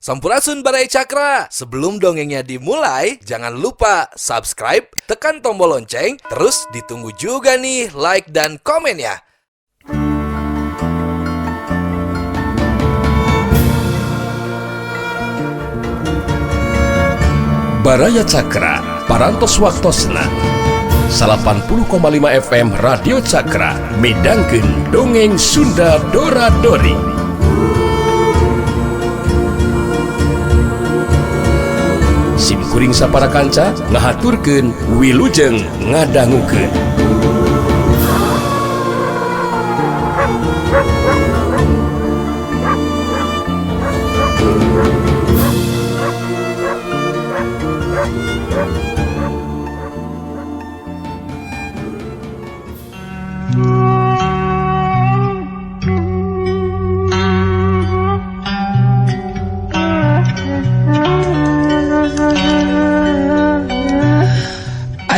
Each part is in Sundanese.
Sampurasun Barai Cakra. Sebelum dongengnya dimulai, jangan lupa subscribe, tekan tombol lonceng, terus ditunggu juga nih like dan komen ya. Baraya Cakra, parantos waktosna 80,5 FM Radio Cakra, midangkeun dongeng Sunda Dora-Dori. Simkuring sapara kanca ngahaturkeun wilujeng ngadangukeun.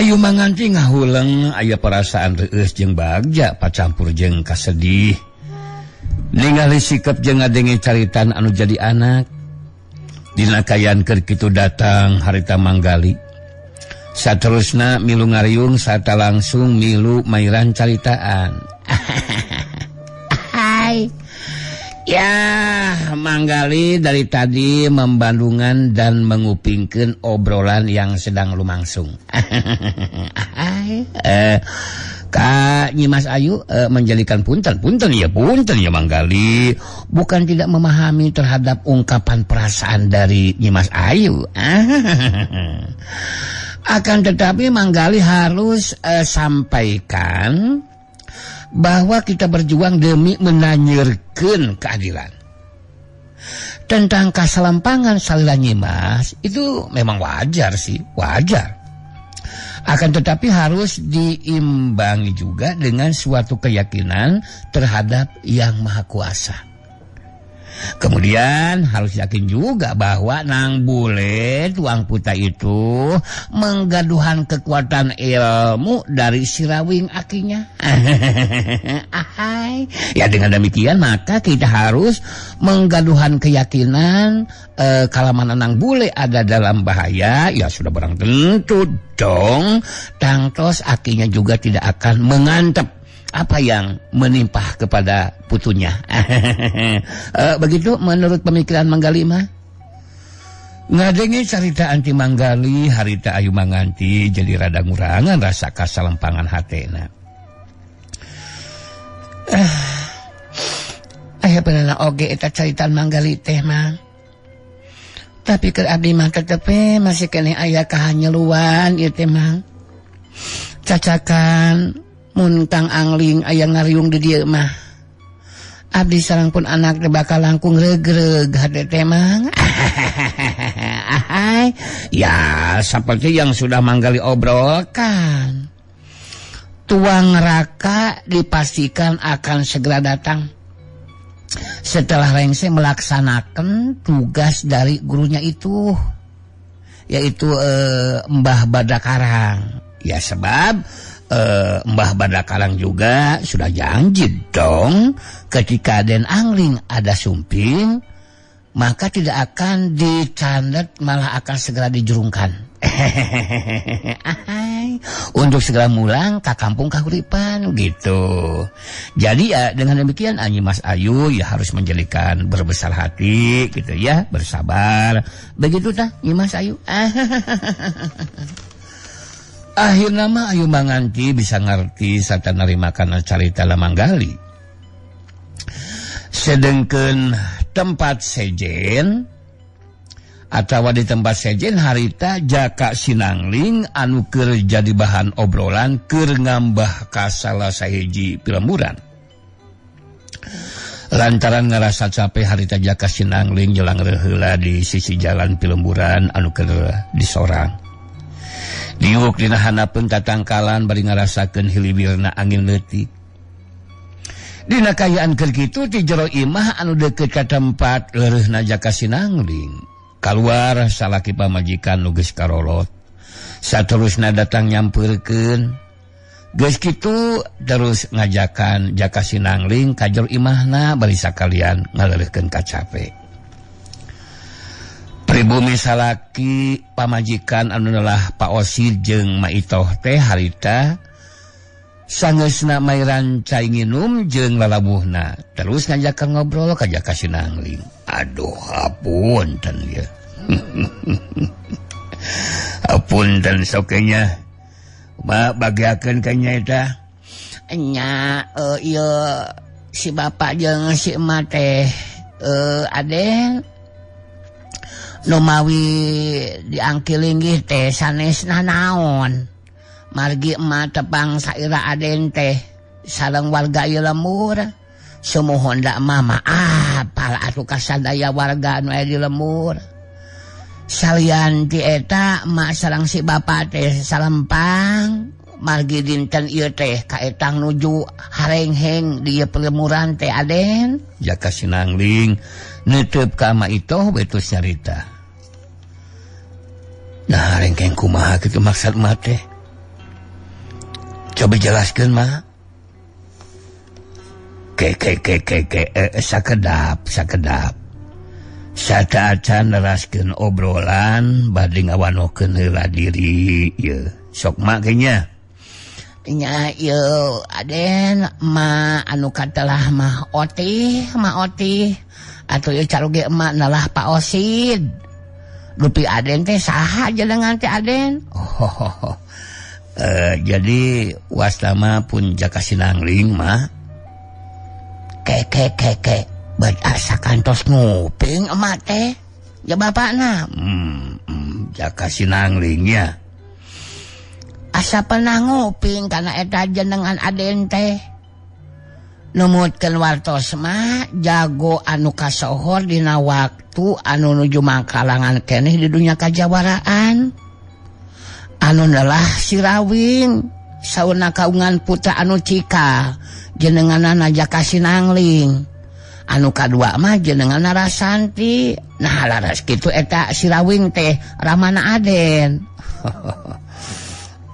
Ayu manganti ngahuleng aya perasaan reueus jeung bagja pacampur jeung kasedih. Ningali sikep jeung ngadenge caritan anu jadi anak. Dina kayan keur kitu datang harita manggali. Saterusna milu ngariung sarta langsung milu mairan caritaan. Hai. Ya, manggali dari tadi membandungan dan mengupingkeun obrolan yang sedang lumangsung. Kak Nyimas Ayu menjadikan punten ya manggali, bukan tidak memahami terhadap ungkapan perasaan dari Nyimas Ayu. Akan tetapi manggali harus sampaikan bahwa kita berjuang demi menanyakeun keadilan. Tentang kasalampangan salila Nyimas itu memang wajar sih, wajar. Akan tetapi harus diimbangi juga dengan suatu keyakinan terhadap Yang Maha Kuasa. Kemudian harus yakin juga bahwa Nang Bule Tuang Puta itu menggaduhan kekuatan ilmu dari sirawing akinya. Ya dengan demikian maka kita harus menggaduhan keyakinan kalaman Nang Bule ada dalam bahaya, ya sudah barang tentu dong tangtos akinya juga tidak akan mengantep apa yang menimpa kepada putunya. Begitu menurut pemikiran manggali mah. Ngadenge carita anti manggali harita ayu manganti jadi rada ngurangan rasa kasalempangan hatena. Aya benerna oge eta caritaan manggali teh mah. Tapi keur abdi mah tetep masih keneh aya kahanyeluan ieu teh mah. Cacakan muntang angling aya ngariung di dieu mah. Abdi sareng pun anak teh bakal langkung regreg hade teh mah. Ya seperti yang sudah manggali obrolkan. Tuang neraka dipastikan akan segera datang setelah Rengse melaksanakan tugas dari gurunya itu, yaitu Mbah Badakarang. Ya sebab Mbah Badakarang juga sudah janji dong ketika Den Angling ada sumping maka tidak akan dicandet, malah akan segera dijurungkan untuk segera mulang ke kampung kahuripan gitu. Jadi ya dengan demikian Nyimas Ayu ya harus menjadikan berbesar hati gitu ya, bersabar. Begitu tah Nyimas Ayu. Akhirna mah ayu manganti bisa ngerti sarta narimakan carita lamanggali. Sedengkeun tempat sejen atawa di tempat sejen harita Jaka Sinangling anu keur jadi bahan obrolan keur ngambah ka salah sahiji pilemburan. Lantaran ngerasa capek harita Jaka Sinangling jelang reheula di sisi jalan pilemburan anu keur disorang. Diuk dina hanapeun tatangkalan bari ngarasakeun hilibirna angin leutik. Dina kayaan keur kitu ti jero imah anu deukeut ka tempat leureurna Jaka Sinangling kaluar salaki pamajikan nu geus karolot. Saterusna datang nyampeurkeun. Geus kitu terus ngajakan Jaka Sinangling ka jero imahna bari sakalian ngaleureukeun ka capek. pribumi salaki pamajikan anu lelah Pak Osid jeung Ma Itoh teh harita sangeusna mairan cai nginum jeung lalabuhna terus ngajakan ngobrol ka Jaka Sinangling. Aduh hapunten ya. Hapunten sokenya bagiakeun ka nya eta nya ieu si bapak jeung si emak teh Aden nu mawi diangkilinggih teh sanesna naon margi emak tepang saira Aden teh sareng warga ieu lembur sumuhun da mama apal atuh kasadaya warga anu aya di lembur salian ti eta emak sareng si bapak teh salempang margi dinten ieu teh ka etang nuju harengheng di pelemuran teh Aden. Jaka Sinangling neuteub ka Ma Itoh betus nyarita. Nah harengheng kumaha kitu maksud mah teh? Coba jelaskeun mah. Sakedap. Sataacan neraskeun obrolan bade ngawanokeun heula diri ieu. Sok mak kenya. Nya ieu Aden ma anu katelah mah Oti atuh ieu caruge emak nalah Pak Osid. Dupi Aden teh saha jenengan teh Aden? Oh. Jadi wastama pun Jaka Sinangling mah. Bet asa kantos nguping emak teh. Ya bapakna. Jaka Sinangling ya. Asa pernah nguping kana eta jenengan Aden teh. Numutkeun wartos mah jago anu kasohor dina waktu anu nuju mangkalangan keneh di dunya kajawaraan. Anu lelah si Rawing sauna kaungan putra anu Cika jenenganna Jaka Sinangling. Anu kadua mah jenenganna Rasanti. Nah laras kitu eta si Rawing teh ramana Aden.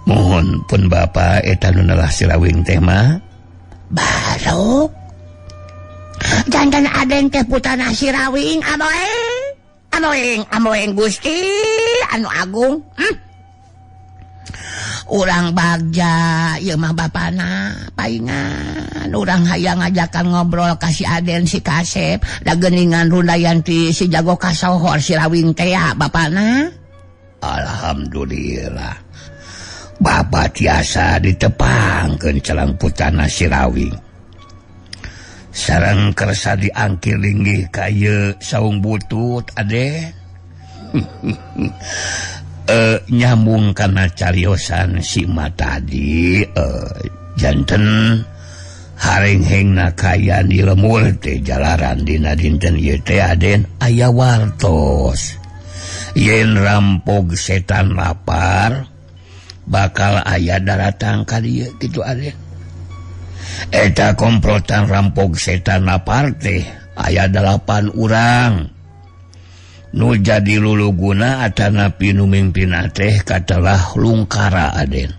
Mohon pun Bapak eta nu nalah si Rawing teh mah baru jantan Aden teh putana si Rawing amoeng Gusti anu agung. Urang bagja ieu mah bapana paingan urang hayang ngajakan ngobrol ka si Aden si Kasep da geuningan rundayan ti si jago kasohor si Rawing teh ya bapana. Alhamdulillah Bapak tiasa ditepangkeun celang putana si Rawing. Sareng kersa diangkir linggih ka ieu saung butut Aden. Nyambung kana cariosan si emak tadi janten harenghengna kayan di lemur teh jalaran dina dinten ieu teh Aden aya wartos yen rampog setan lapar bakal aya daratang ka dieu kitu Aden. Eta komplotan rampog setan lapar teh aya 8 urang. Nu jadi luluguna atana pinu mimpina teh katalah Lungkara Aden.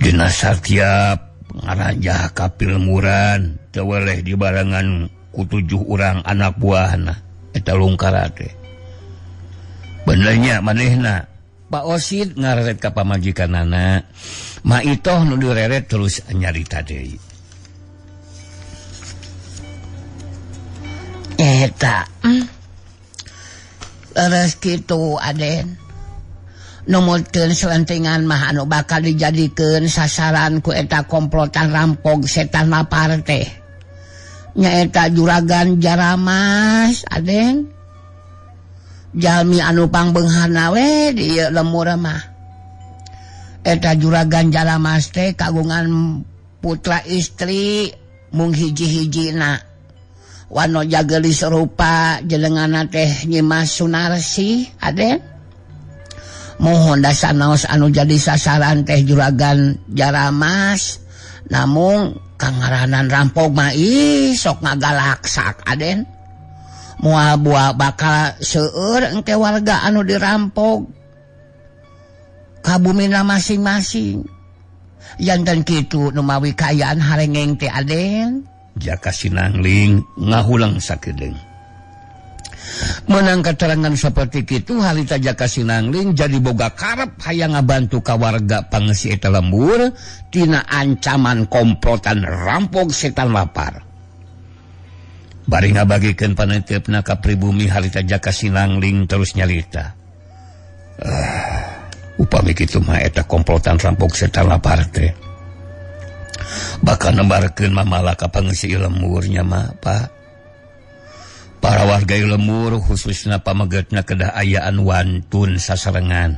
Dina satiap ngaranjah ka pilmuran teu weleh dibarengan ku 7 urang anak buahna eta Lungkara teh. Benernya manehna Pak Osid ngareret ka pamajikanana. Ma Itoh nu direret terus nyarita deui. Eta leres kitu Aden numutkeun selentingan mah anu bakal dijadikeun sasaran ku eta komplotan rampog setan lapar teh nyaeta Juragan Jaramas Aden. Jalmi anu pangbeunghana we di lemur mah eta Juragan Jaramas teh kagungan putra istri mung hiji-hijina. Wano jagelis rupa jenenganna teh Nyimas Sunarsi Aden. Mohon dasanaos anu jadi sasaran teh Juragan Jaramas namun kangaranan rampog mah sok ngagalaksak Aden. Moal buah bakal seueur engke warga anu dirampog ka bumina masing-masing. Janten kitu nu mawi kayaan harengeng teh Aden. Jaka Sinangling ngahulang sakedeung. Menang keterangan seperti itu harita Jaka Sinangling jadi boga karep hayang ngabantu ka warga pangeusi eta lembur tina ancaman komplotan rampok setan lapar. Bari ngabagikeun paneuteupeuna ka pribumi harita Jaka Sinangling terus nyalita. Upami kitu mah eta komplotan rampok setan lapar teh bakal nembarkeun mamala ka pangeusi lemburnya mah, Pak. Para warga lemur khususnya pamagetna kedah ayaan wantun sasarengan.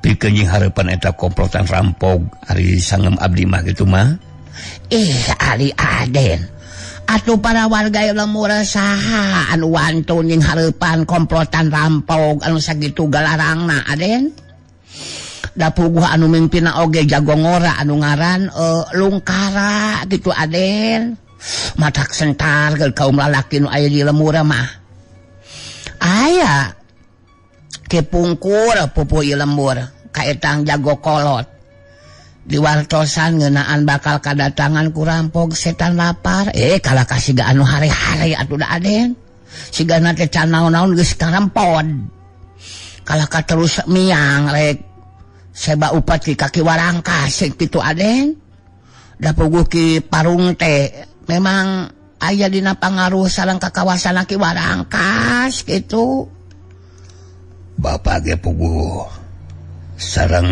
Pikeun nying hareupan eta komplotan rampok ari sangem abdi mah kitu mah. Ali Aden. Atuh para warga lemur saha anu wantun nying hareupan komplotan rampok anu sagitu galarangna Aden? Da puguh anu mimpina oge jago ngora anu ngaran Lungkara gitu Aden. Matak sentar ke kaum lalaki nu aya di lemur mah aya kepungkur pupu ieu lembur ka etang jago kolot diwartosan ngeunaan bakal kadatangan ku rampok setan lapar kalah ka siga anu hare-hare atuh da Aden sigana teh can naon-naon geus karampod kalah ka terus miang rek seba upat ki kaki warangkas kitu Aden da puguh ki parung teh memang aya dina pangaruh sareng ka kawasan Ki Warangkas gitu. Bapak ge puguh sareng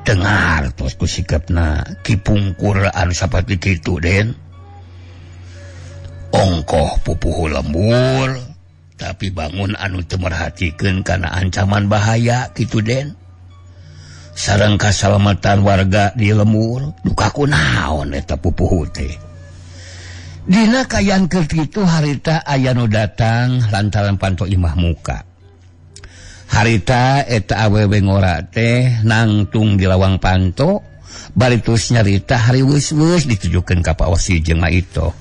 dengar tos ku sikepna Ki Pungkur anu saperti kitu Den. Ongkoh pupuh lembur tapi bangun anu teu merhatikeun kana ancaman bahaya kitu Den. Sareng kasalamatan warga di lemur duka kunaon eta pupuh teh. Dina kayan keur kitu harita aya nu datang lantaran panto imah muka. Harita eta awewe ngora teh nangtung di lawang panto bari terus nyarita hari weus-weus ditujukeun ka Pak Osi jeung Ma Ito.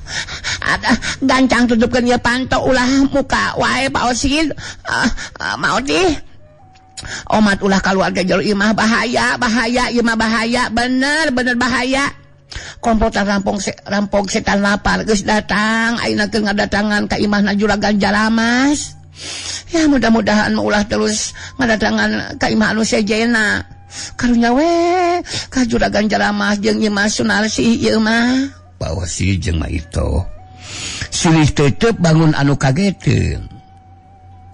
Ada gancang tutupkeun ieu panto ulah muka wae Pak Osi. Mau di omat ulah keluarga jalur imah bahaya ieu mah bahaya bener bahaya. Komplotan rampok setan lapar geus datang ayeuna keur ngadatangan ka imahna Juragan Jalamas. Ya mudah-mudahan ulah terus ngadatangan ka imah anu sejena. Karunya we ka Juragan Jalamas jeung Imah Sunarsi ieu mah. Pak Osi jeung Ma Ito silih tetep bangun anu kageteun.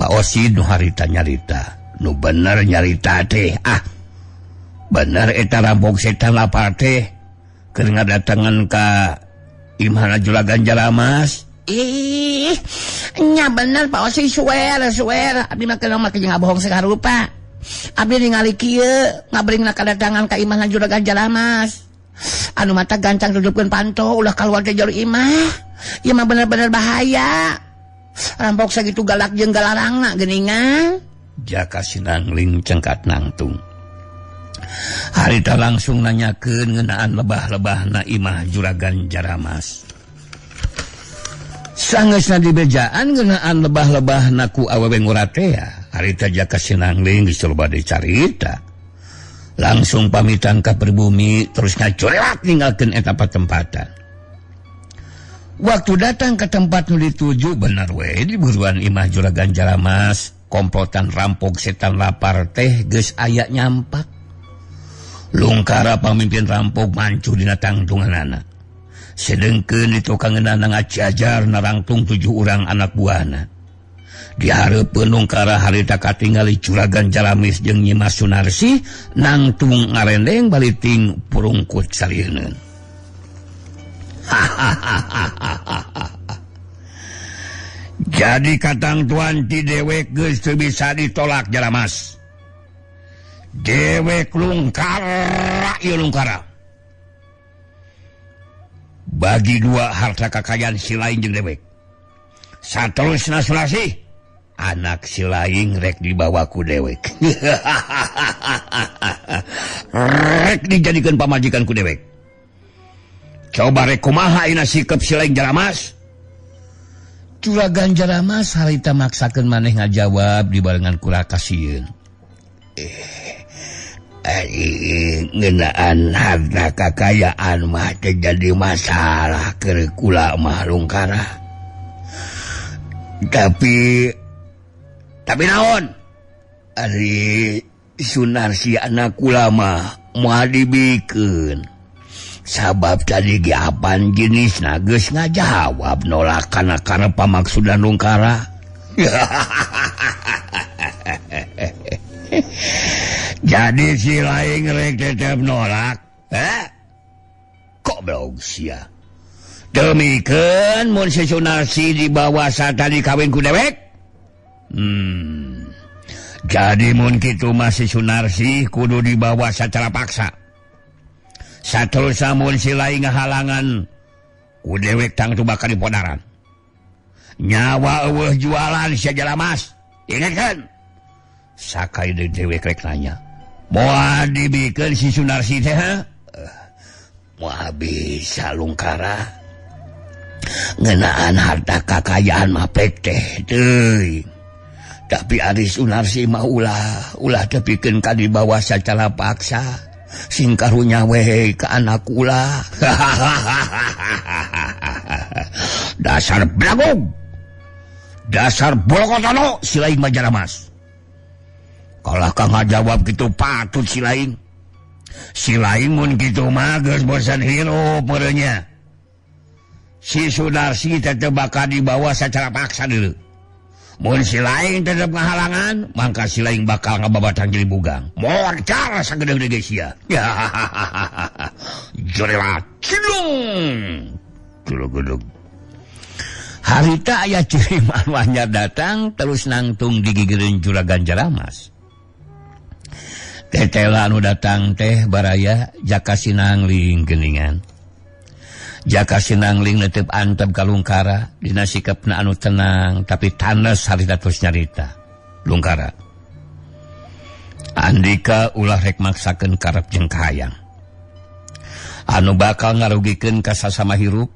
Pak Osi nu harita nyarita nu bener nyarita teh bener eta rampok setan lapar teh keur ngadatangan ka imahna Juragan Jalamas. Nya bener Pak Osi swear abdi mah keur make ngabohong sakarupa. Abdi ningali kieu ngabringna kadatangan ka imahna Juragan Jalamas anu mata gancang dudupkeun panto ulah kaluar teh jalur imah. Ieu mah bener-bener bahaya. Rampok sagitu galak jeung galarangna geuningan. Jaka Sinangling cengkat nangtung. Harita langsung nanyakeun ngeunaan lebah-lebahna imah Juragan Jalamas. Sangeusna dibejaan ngeunaan lebah-lebahna ku awewe ngora teh harita Jaka Sinangling geus bade carita. Langsung pamitan ka pribumi terus ngacorelat ninggalkeun eta patempatan. Waktu datang ke tempat nu dituju bener we di buruan imah Juragan Jalamas komplotan rampok setan lapar teh geus aya nyampak. Lungkara pamimpin rampok mancu dina tangtunganana. Sedengkeun itu kangeunana ngajajar narangtung 7 urang anak buahna. Di hareupeun Lungkara harita katingali Juragan Jalamis jeung Nyi Mas Sunarsi nangtung ngarendeng baliting purungkut salieuneuun. Jadi katang tuan ti dewek geus teu bisa ditolak Jalamas. Dewek Lungkara ieu Lungkara. Bagi 2 harta kekayaan si lain jeung dewek. Saterusna Sunarsi, anak si lain rek dibawa ku dewek. Rek dijadikeun pamajikan ku dewek. Coba rek kumaha ayeuna sikep si lain Jalamas? Juragan Jalamas harita maksakeun maneh ngajawab dibarengan ku raka sieun. Ngeunaan harta kakayaan mah teh jadi masalah keur kula mah Lungkara. Tapi Tapi naon ari Sunarsi anak ulama mau dibikin sabab tadi giapan jenis nages ngajawab nolak karena pamaksudan Lungkara. Jadi si lain rek tetep nolak. Kok belum sia? Demikian mun si Sunarsi dibawa saat tadi kawin ku dewek. Jadi mun kitu masih Sunarsi kudu dibawa secara paksa. Saterusna mun si lain ngahalangan ku dewek tang tu bakal dipodaran. Nyawa eueuh jualan saja mas. Ingat kan? Sakai dewek rek nanya. Moal dibikeun si Sunarsi teh? Moal bisa Lungkara. Ngeunaan harta kakayaan mah pek teh teuing. Tapi ari Sunarsi mah ulah tepikeun ka dibawa secara paksa. Sing karunya we ka anak ulah. Dasar blagong. Dasar bolokotono si lain mah Jaramas. Kalau kang ngajawab gitu patut si lain. Si lain mun gitu mah geus bosan hirup merenya. Si Sunarsi tetep bakal dibawa secara paksa dulu. Mun si lain tetep ngahalangan, mangka si lain bakal ngababatang jadi bugang. Morcar sagede-gede sia. Jorela cidung. Gulug-gulug. Harita aya ciri manwahnya datang terus nangtung digigireun Juragan Jaramas. Tetela anu datang teh baraya Jaka Sinangling geuningan. Jaka Sinangling netep antep ka Lungkara dina sikapna anu tenang tapi tanes harita terus nyarita. Lungkara, Andika ulah rek maksakeun karep jeung kahayang. Anu bakal ngarugikeun ka sasama hirup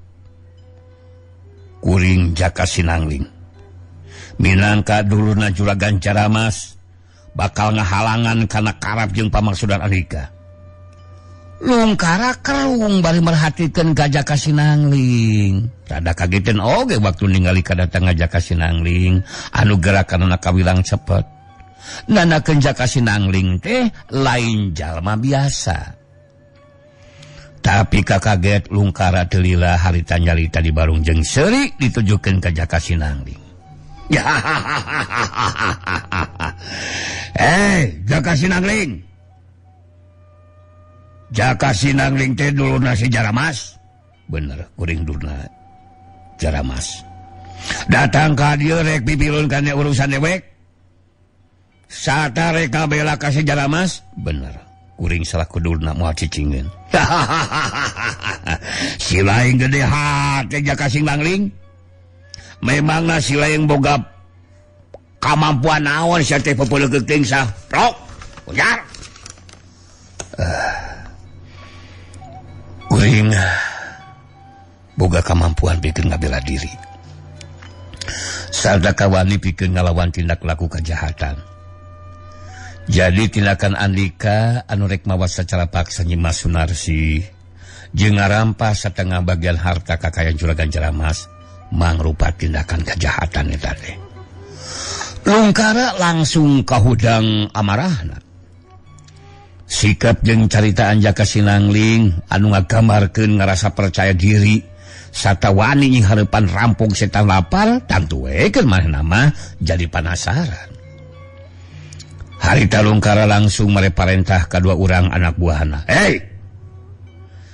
kuring Jaka Sinangling. Minangka dulurna Juragan Jaramas bakal ngahalangan kana karep jeung pamaksudan Andika. Lungkara kerung bari merhatikeun ka Jaka Sinangling. Rada kageteun oge waktu ningali kadatang Jaka Sinangling anu gerakanna kawilang cepet. Nanakeun Jaka Sinangling teh lain jalma biasa. Tapi kakaget Lungkara teu lila harita nyarita di barung jeung seuri ditujukeun ka Jaka Sinangling. Jaka Sinangling. Jaka Sinangling teh dulurna si Jaramas. Bener, kuring dulurna Jaramas. Datang ka dieu rek pipilun kana urusan dewek. Sata rek kabela ka si Jaramas. Bener, kuring salaku dulurna moal cicingeun. Si lain gede hate Jaka Sinangling. Memangna si lain boga kamampuan naon sia teh pepeuleuk teuing sah. Prok, ujar. Kuring boga kamampuan pikeun ngabela diri. Sarta kawani pikeun ngalawan tindak laku kejahatan. Jadi tindakan Andika anu rek mawas secara paksa nyimas Sunarsi jeung ngarampas satengah bagian harta kakayaan Juragan Jaramas mangrupa tindakan kejahatan eta teh. Lungkara langsung kahudang amarahna. Sikap jeung caritaan Jaka Sinangling anu ngagambarkeun ngarasa percaya diri sarta wani nying hareupan rampung setan lapar tantu we keur manehna mah jadi penasaran. Harita Lungkara langsung mereparentah kadua urang anak buahna.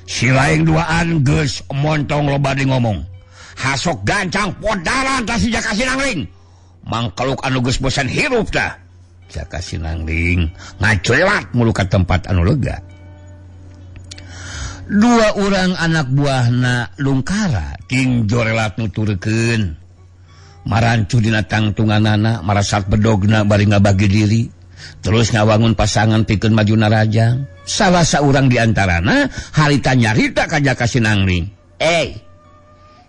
Si lain duaan geus montong loba di ngomong. Hasok gancang podaran ta si Jaka Sinangling. Mangkeluk anu geus bosan hirup tah. Jaka Sinangling ngacoelat mulu ka tempat anu lega. Dua urang anak buahna Lungkara ting jorelat nuturkeun. Marancu dina tangtunganana marasat bedogna bari ngabagi diri. Terus ngawangun pasangan pikeun majuna rajang. Salah saurang di antarana harita nyarita ka Jaka Sinangling.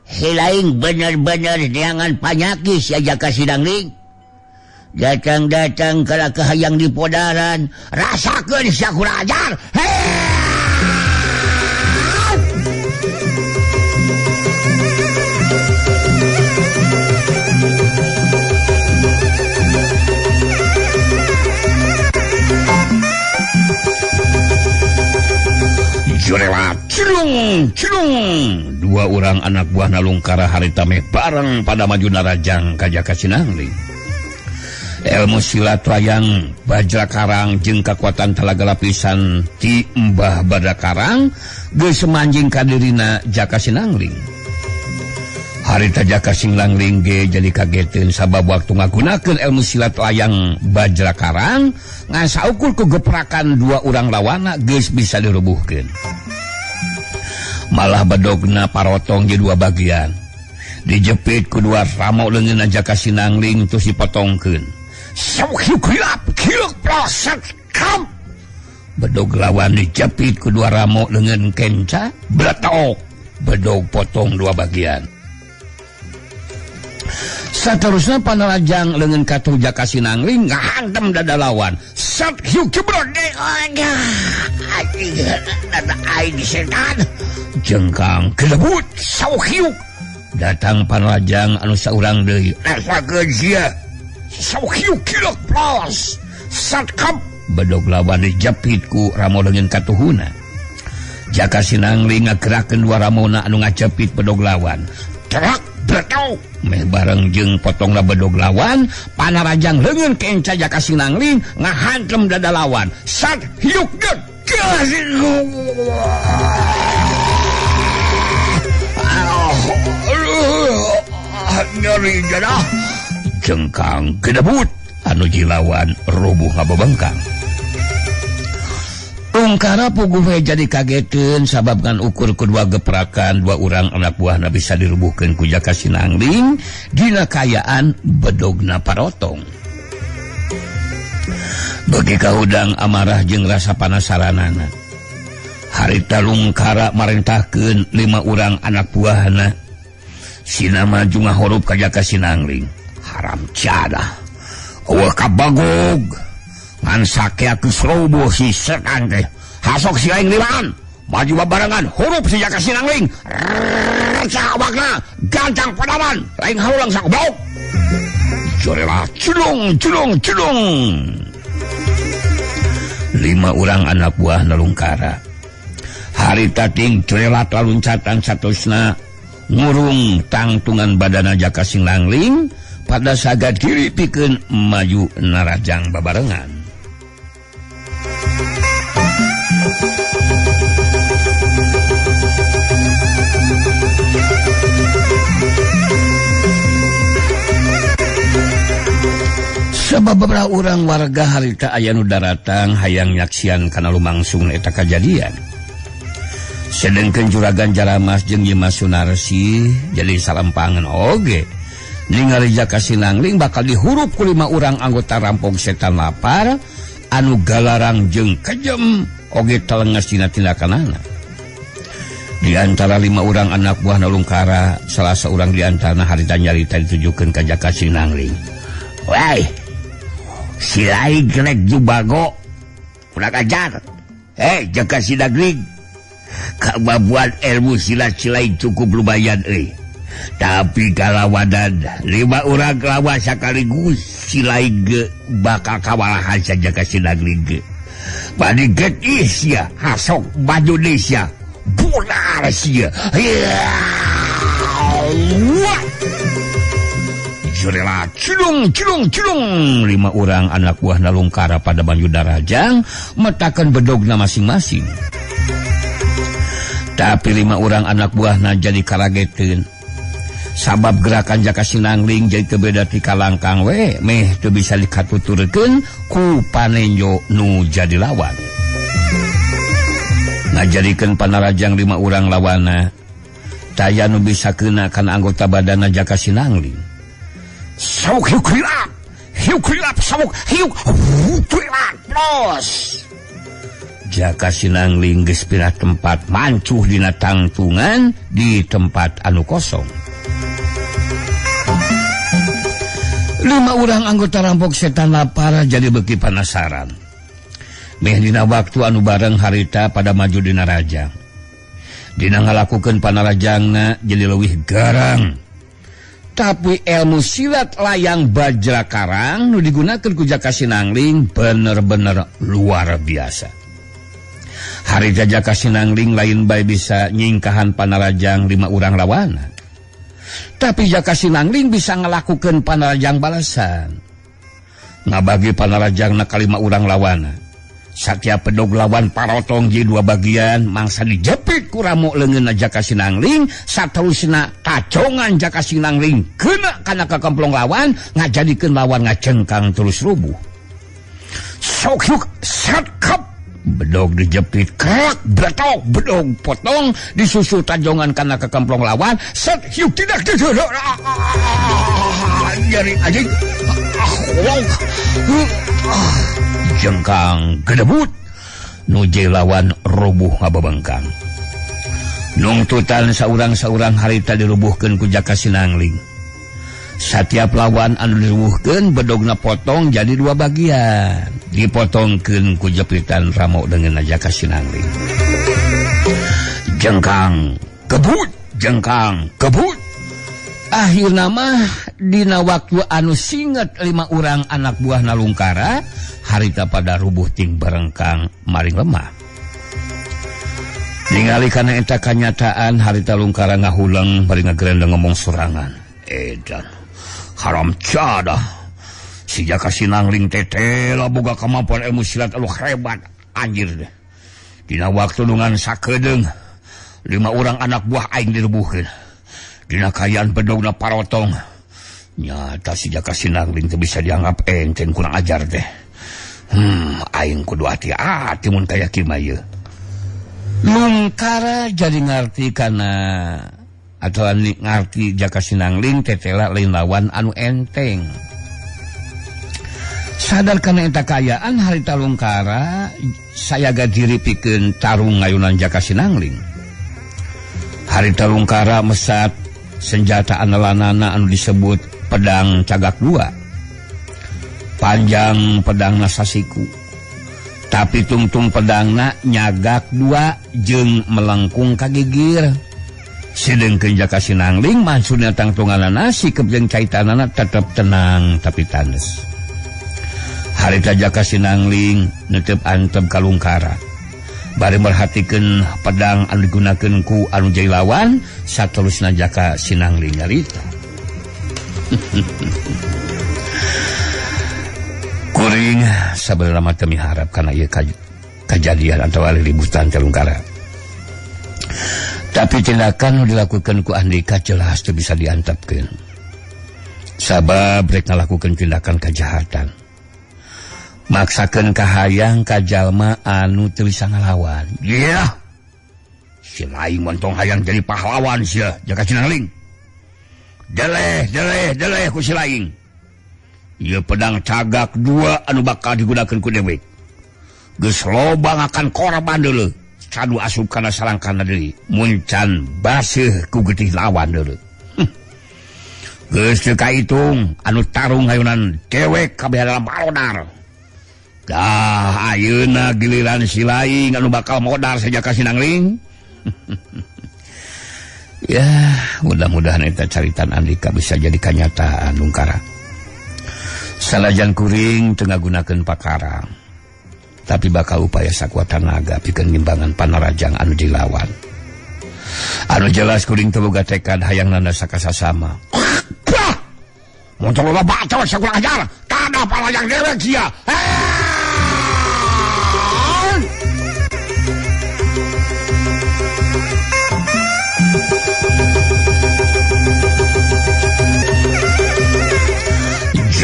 Hilaing bener-bener neangan panyakis ya Jaka Sinangling. Datang-datang kala kahayang di podaran, rasakeun sakurajar. cilung. Dua orang anak buah Nalungkara harita meh bareng pada maju narajang ka Jaka Sinangling. Ilmu silat layang Bajra Karang jeung kekuatan talaga lapisan ti Mbah Badra Karang geus semanjing ka dirina Jaka Sinangling. Harita Jaka Sinangling ge jadi kageteun sabab waktu ngagunakeun ilmu silat layang Bajra Karang ngasaukur ku geprakan dua urang lawana geus bisa dirubuhkeun. Malah bedogna parotong di dua bagian. Dijepit ku dua ramo leungeunna Jaka Sinangling terus dipotongkeun. Sauhiuk-hiap kiluk ploset kam. Bedog lawan dijepit ku dua ramo leungeun kenca bletok. Bedog potong dua bagian. Saterusna panarajang leungeun katuh Jaka Sinangling ngahantem dada lawan. Sat hiuk jebrod deh. Dada aing setan. Jengkang kelebut sauhiuk. Datang panarajang anu saurang deui. Rasakeun sia. Sauhiuk kilek plos. Satkap bedog lawan dijepit ku ramo leungeun katuhuna. Jaka Sinangling ngagerakeun dua ramona anu ngajepit bedog lawan. Terak betul meh bareng jeung potongna bedog lawan panarajang leungeun kenca Jaka Sinangling ngahantem dada lawan. Sat hiuk deut. Nyeri jadah. Jengkang kedebut anu jilawan rubuh ngabebengkang. Lungkara puguh we jadi kageteun sabab ngan ukur kedua geprakan dua urang anak buahna bisa dirubuhkeun ku Jaka Sinangling dina kayaan bedogna parotong. Bagi kahudang amarah jeung rasa panasaranana. Harita Lungkara marentahkeun 5 urang anak buahna. Sina maju ngahorup ka Jaka Sinangling. Haram cadah. Eueuh kabagog. Ngan sakeakeus roboh si setan teh. Hasok si aing liman. Maju babarengan hurup si Jaka Sinangling. Cawakna gancang padaman. Lain haulang sakobok. Jorela culung. 5 urang anak buah Nalungkara. Harita ting corelat laluncatan satusna ngurung tangtungan badana Jaka Sinangling pada sagad kiri pikeun maju narajang babarengan. Sababaraha urang warga harita aya nu daratang hayang nyaksian kana lumangsung eta kajadian. Sedengkeun Juragan Jaramas jeung Nyimas Sunarsi jadi salempangan oge ningali Jaka Sinangling bakal dihurup ku 5 urang anggota rampok setan lapar anu galarang jeung kejem oge telenges dina tindakanana. Di antara 5 urang anak buah Nalungkara salah seorang di antarana harita nyarita ditujukeun ka Jaka Sinangling. Wai, si lain gelek jubago udah kajar. Jaka Sinangling kababuan ilmu silat lain cukup lumayan tapi kalawadan 5 urang lawan sakaligus si lain ge bakal kawalahan saja Jaka Sinangling ge. Badi getis ya hasok baju Indonesia bunar sia. Jorela culung 5 urang anak buah Nalungkara pada banyu darajang metakeun bedogna masing-masing. Tapi 5 urang anak buahna jadi karageteun sabab gerakan Jaka Sinangling jadi kebeda ti kalangkang we meh teu bisa dikatuturkeun ku panenjo nu jadi lawan. Ngajadikeun panarajang 5 urang lawana taya nu bisa keuna kana anggota badana Jaka Sinangling. Sauk hiuk sauk hiuk plos. Jaka Sinangling geus pindah tempat mancuh dina tangtungan di tempat anu kosong. 5 urang anggota rampok setan lapar jadi beuki panasaran. Meh dina waktu anu bareng harita pada maju dina rajang. Dina ngalakukeun panarajangna jadi leuwih garang. Tapi ilmu silat layang Bajra Karang nu digunakeun ku Jaka Sinangling bener-bener luar biasa. Harita Jaka Sinangling lain bae bisa nyingkahan panarajang 5 urang lawana. Tapi Jaka Sinangling bisa ngelakukan panarajang balasan. Ngabagi panarajangna ka 5 urang lawana. Satiap pedog lawan parotong jadi 2 bagian, mangsa dijepit ku ramo leungeunna Jaka Sinangling, saterusna tacongan Jaka Sinangling kena kana kakamplong lawan, ngajadikeun lawan ngacengkang terus rubuh. Sok yuk satkap bedog dijepit krak betok bedog potong disusul tajongan kana kakamplong lawan, set yuk tidak didorok jadi anjing jengkang gedebut nuju lawan rubuh ngababengkang. Nungtutan saurang-saurang harita dirubuhkeun ku Jaka Sinangling. Satiap lawan anu dirubuhkeun bedogna potong jadi 2 bagian, dipotongkeun ku jepitan ramo dengan Jaka Sinangling. Jengkang kebut, jengkang kebut. Akhirna mah dina waktu anu singet 5 urang anak buah Nalungkara, harita pada rubuh ting barengkang maring lemah. Ningali kana eta kanyataan, harita Lungkara ngahuleng bari ngagerendeng ngomong sorangan. Edan haram cada si Jaka Sinangling tetela boga kemampuan ilmu silat anu hebat anjir deh. Dina waktu nungan sakedeung 5 urang anak buah aing dirubuhkeun. Dina kayaan bedogna parotong, nyata si Jaka Sinangling teu bisa dianggap enteng kurang ajar teh. Aing kudu hati-hati mun kaya kieu mah ieu. Lungkara jadi ngarti kana atau ngarti Jaka Sinangling tetela lain lawan anu enteng. Sadar kana eta kayaan harita Lungkara sayaga diri pikeun tarung ngayunan Jaka Sinangling. Harita Lungkara mesat senjata andalanana anu disebut pedang cagak 2. Panjang pedangna sasiku, tapi tungtung pedangna nyagak 2 jeung melengkung ka gigir. Sedengkeun Jaka Sinangling maksudna tangtunganana sikep jeung caitanana tetep tenang tapi tandes. Harita Jaka Sinangling neuteup antep ka Lungkara. Bari merhatikeun pedang anu digunakeun ku anu jadi lawan, saterusna Jaka Sinangling nyarita. Kuring sabenerna mah teu miharap kana ieu kajadian atawa libutan ti Lungkara. Tapi tindakan nu dilakukeun ku Andika jelas teu bisa diantepkeun. Sabab rek ngalakukeun tindakan kajahatan. Maksakeun kahayang ka jalma anu teu bisa ngalawan. Iya. Si lain montong hayang jadi pahlawan sia Jaka Sinangling. Deleh ku si lain. Ieu pedang cagak 2 anu bakal digunakeun ku dewek. Geus loba akan korban deuleu. Cadu asup kana salangkana deui. Mun can baseuh ku getih lawan deuleu. Geus teu kahitung anu tarung hayunan dewek kabeh dalam alodar. Dah ayeuna giliran si lain anu bakal modal sa Jaka Sinangling. Ya, mudah-mudahan eta caritan Andika bisa jadi kenyataan Lungkara. Salajan kuring teu ngagunakeun pakara, tapi bakal upaya sakuat tenaga pikeun ngimbangan panarajang anu dilawan. Anu jelas kuring teu boga tekad hayang nanda sakasasama. Montong loba bacot sakurang ajar, kada panarajang dewek sia.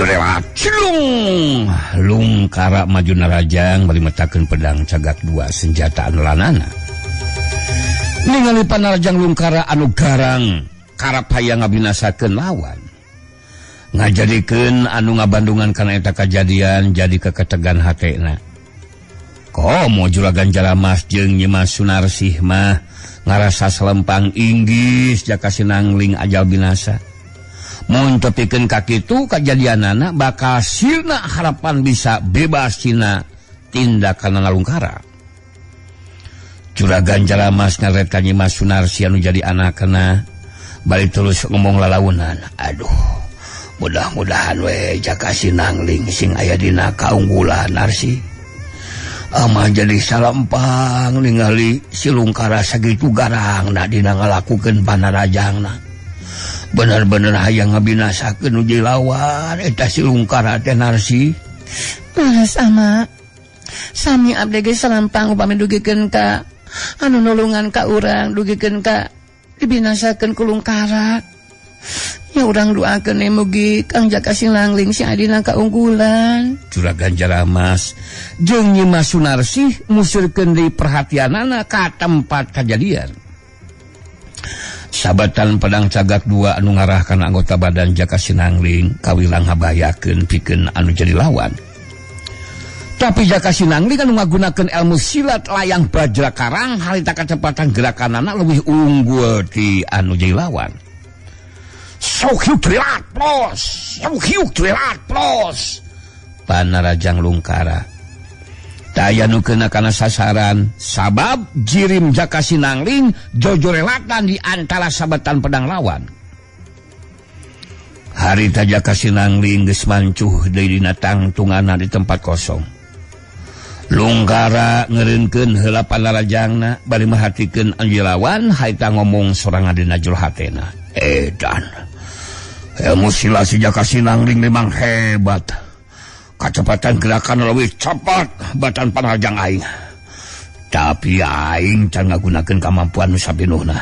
Lewat cilung Lungkara maju narajang bari metakeun pedang cagak 2 senjata andalanana. Ningali panarajang Lungkara anu garang karap hayang ngabinasakeun lawan, ngajadikeun anu ngabandungan kana eta kajadian jadi keketegan hatena. Komo juragan Jalamas jeung Nyi Mas Sunarsih mah ngarasa selempang inggis Jaka Sinangling ajal binasa. Mun tepikeun ka kitu kajadianana bakal sirna harapan bisa bebas tina tindakan Lungkara. Juragan Jalamas ngaret ka Nyi Mas Sunarsih anu jadi anakna bari terus ngomong lalaunan. Aduh, mudah-mudahan we Jaka Sinangling sing aya dina kaunggulan Narsi. Amah jadi salampang ningali si Lungkara sagitu garangna dina ngalakukeun panarajangna. Bener-bener hayang ngabinasakeun nu lawan eta si Lungkara teh Narsi. Sama sami abdi ge salampang upami dugikeun ka anu nulungan ka urang, dugikeun ka dibinasakeun ku Lungkara. Ya urang doakeun mugi Kang Jaka Sinangling si adina kaunggulan. Juragan Jaramas jeung Nyi Mas Sunarsih musurkeun deui perhatianana ka tempat kajadian. Sabatan pedang cagak dua anu ngarahkan anggota badan Jaka Sinangling kawilang ngabayakeun pikeun anu jadi lawan. Tapi Jaka Sinangling anu ngagunakeun ilmu silat layang bajra karang harita kacepatan gerakanana leuwih unggul ti anu jadi lawan. Sok trilat plos panarajang Lungkara daya nu kena kana sasaran sabab jirim Jaka Sinangling jojorelatan di antara sabatan pedang lawan. Harita Jaka Sinangling geus mancuh deui dina tangtungana di tempat kosong. Lungkara ngeureunkeun heula panarajangna bari mahatikeun anjeun lawan harita ngomong sorangan dina jero hatena. Edan ilmu silat si Jaka Sinangling memang hebat. Kecepatan gerakan lebih cepat batan panarajang aing. Tapi aing can ngagunakeun kemampuan nu sapinuhna.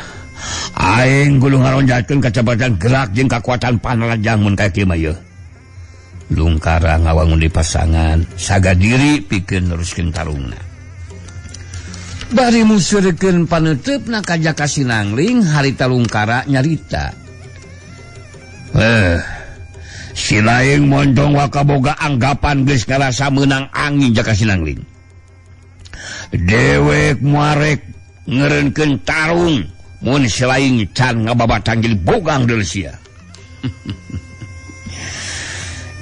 Aing kudu ngaronjatkeun kecepatan gerak jeung kekuatan panarajang mun kaya kieu mah yeuh. Lungkara ngawangun di pasangan saga diri pikeun neruskeun tarungna. Bari musurkeun paneuteup ka Jaka Sinangling harita Lungkara nyarita. Si laing mondong wakaboga anggapan geus ngarasa meunang angin Jaka Sinangling. Dewek muarek ngeureunkeun tarung mun si laing can ngababatang jadi bogang deui sia.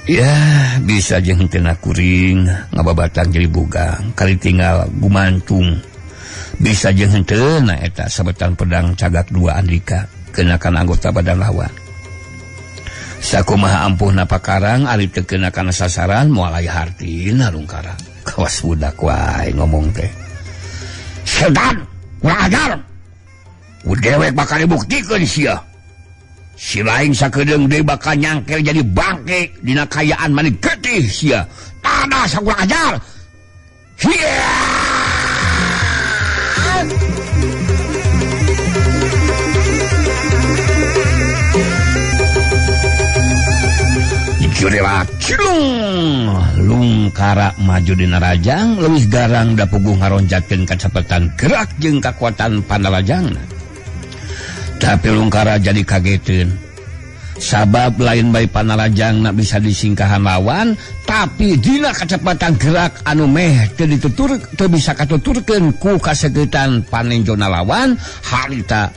Ya, bisa jeung henteu kuring ngababatang jadi bogang, kali tinggal gumantung. Bisa jeung henteu na eta sabetan pedang cagak dua Andika kenakan anggota badan lawan. Sakumaha ampuhna pakarang ari teu keuna kana sasaran moal aya hartina Lungkara. Kawas budak wae ngomong teh. Sedan, kurang ajar. Udewek bakal dibuktikeun sia. Si laing sakedeung deui bakal nyangkel jadi bangke dina kayaan mani getih sia. Tada sakurang ajar. Hiya! Jurela cilung Lungkara maju dina rajang leuwih garang da puguh ngaronjatkeun kacepatan gerak jeung kakuatan panarajangna. Tapi Lungkara jadi kageteun sabab lain bae panarajangna bisa disingkahan lawan tapi dina kacepatan gerak anu meh teu bisa katuturkeun ku kaseuketan panenjona lawan harita